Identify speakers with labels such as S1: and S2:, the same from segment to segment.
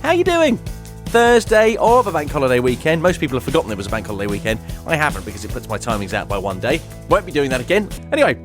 S1: How you doing? Thursday of a bank holiday weekend. Most people have forgotten it was a bank holiday weekend. I haven't, because it puts my timings out by one day. Won't be doing that again. Anyway,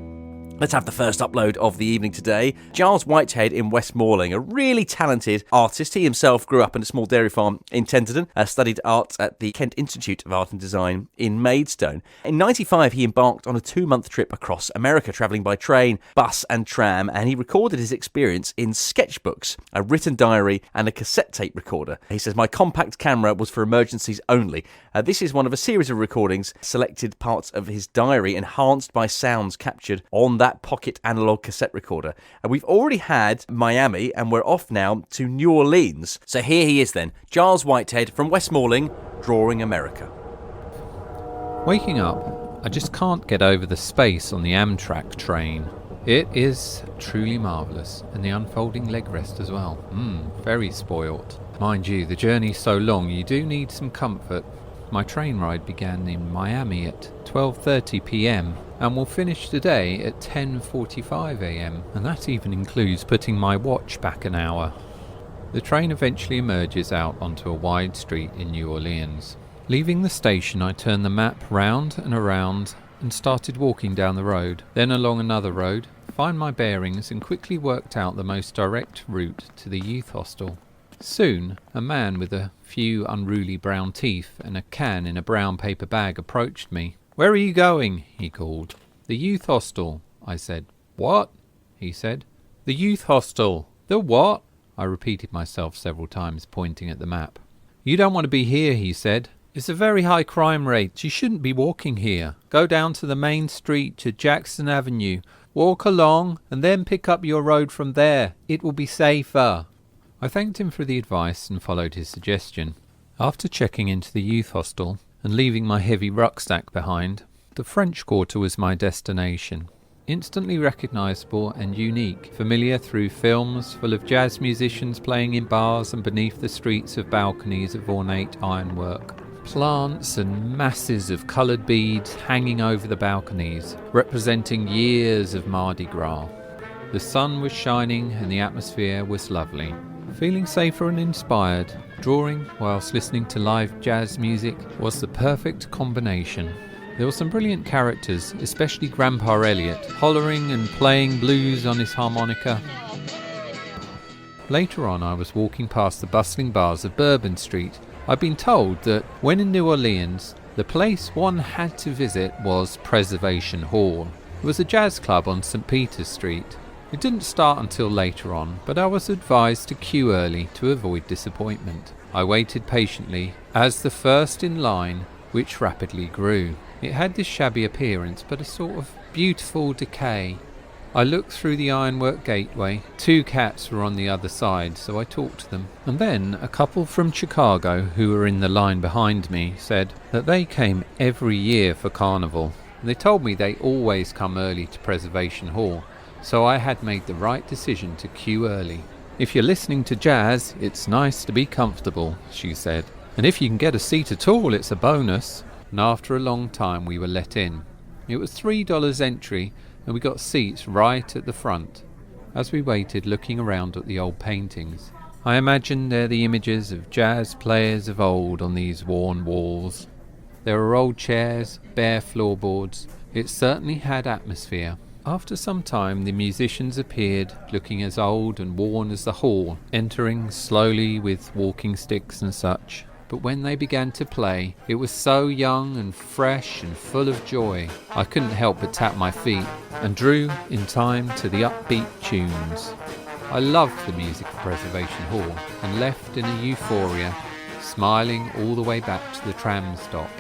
S1: let's have the first upload of the evening today. Giles Whitehead in Westmoreland, a really talented artist. He himself grew up in a small dairy farm in Tenterden, studied art at the Kent Institute of Art and Design in Maidstone. In '95, he embarked on a 2-month trip across America, travelling by train, bus and tram, and he recorded his experience in sketchbooks, a written diary and a cassette tape recorder. He says, "My compact camera was for emergencies only." This is one of a series of recordings, selected parts of his diary, enhanced by sounds captured on that pocket analog cassette recorder. And we've already had Miami, and we're off now to New Orleans. So here he is then, Giles Whitehead from Westmoreland, drawing America.
S2: Waking up, I just can't get over the space on the Amtrak train. It is truly marvellous, and the unfolding leg rest as well. Very spoilt. Mind you, the journey's so long, you do need some comfort. My train ride began in Miami at 12:30 p.m. and will finish today at 10:45 a.m. and that even includes putting my watch back an hour. The train eventually emerges out onto a wide street in New Orleans. Leaving the station, I turned the map round and around and started walking down the road, then along another road, find my bearings and quickly worked out the most direct route to the youth hostel. Soon, a man with a few unruly brown teeth and a can in a brown paper bag approached me. "Where are you going?" he called. "The youth hostel," I said. "What?" he said. "The youth hostel." "The what?" I repeated myself several times, pointing at the map. "You don't want to be here," he said. "It's a very high crime rate. You shouldn't be walking here. Go down to the main street to Jackson Avenue. Walk along and then pick up your road from there. It will be safer." I thanked him for the advice and followed his suggestion. After checking into the youth hostel and leaving my heavy rucksack behind, the French Quarter was my destination. Instantly recognisable and unique, familiar through films full of jazz musicians playing in bars and beneath the streets of balconies of ornate ironwork. Plants and masses of coloured beads hanging over the balconies, representing years of Mardi Gras. The sun was shining and the atmosphere was lovely. Feeling safer and inspired, drawing whilst listening to live jazz music was the perfect combination. There were some brilliant characters, especially Grandpa Elliot, hollering and playing blues on his harmonica. Later on, I was walking past the bustling bars of Bourbon Street. I'd been told that when in New Orleans, the place one had to visit was Preservation Hall. It was a jazz club on St. Peter's Street. It didn't start until later on, but I was advised to queue early to avoid disappointment. I waited patiently as the first in line, which rapidly grew. It had this shabby appearance, but a sort of beautiful decay. I looked through the ironwork gateway. 2 cats were on the other side, so I talked to them. And then a couple from Chicago, who were in the line behind me, said that they came every year for Carnival. They told me they always come early to Preservation Hall, so I had made the right decision to queue early. "If you're listening to jazz, it's nice to be comfortable," she said. "And if you can get a seat at all, it's a bonus." And after a long time we were let in. It was $3 entry, and we got seats right at the front. As we waited, looking around at the old paintings, I imagined there the images of jazz players of old on these worn walls. There were old chairs, bare floorboards. It certainly had atmosphere. After some time the musicians appeared, looking as old and worn as the hall, entering slowly with walking sticks and such. But when they began to play, it was so young and fresh and full of joy, I couldn't help but tap my feet and drew in time to the upbeat tunes. I loved the music of Preservation Hall and left in a euphoria, smiling all the way back to the tram stop.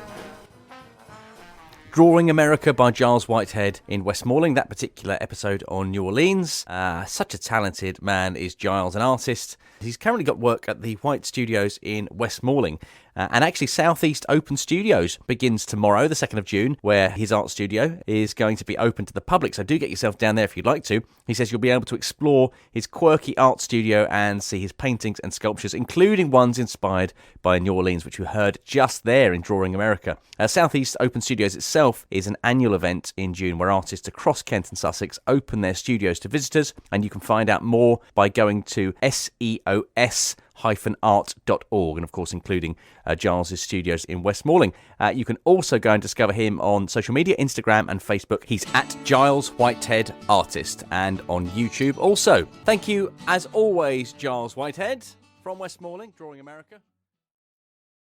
S1: Drawing America by Giles Whitehead in Westmoreland, that particular episode on New Orleans. Such a talented man is Giles, an artist. He's currently got work at the White Studios in Westmoreland. And actually, Southeast Open Studios begins tomorrow, the 2nd of June, where his art studio is going to be open to the public. So do get yourself down there if you'd like to. He says you'll be able to explore his quirky art studio and see his paintings and sculptures, including ones inspired by New Orleans, which we heard just there in Drawing America. Southeast Open Studios itself is an annual event in June where artists across Kent and Sussex open their studios to visitors, and you can find out more by going to seos giles-art.org, and of course including Giles' studios in Westmoreland. You can also go and discover him on social media, Instagram and Facebook. He's at Giles Whitehead Artist, and on YouTube also. Thank you, as always, Giles Whitehead from Westmoreland, Drawing America.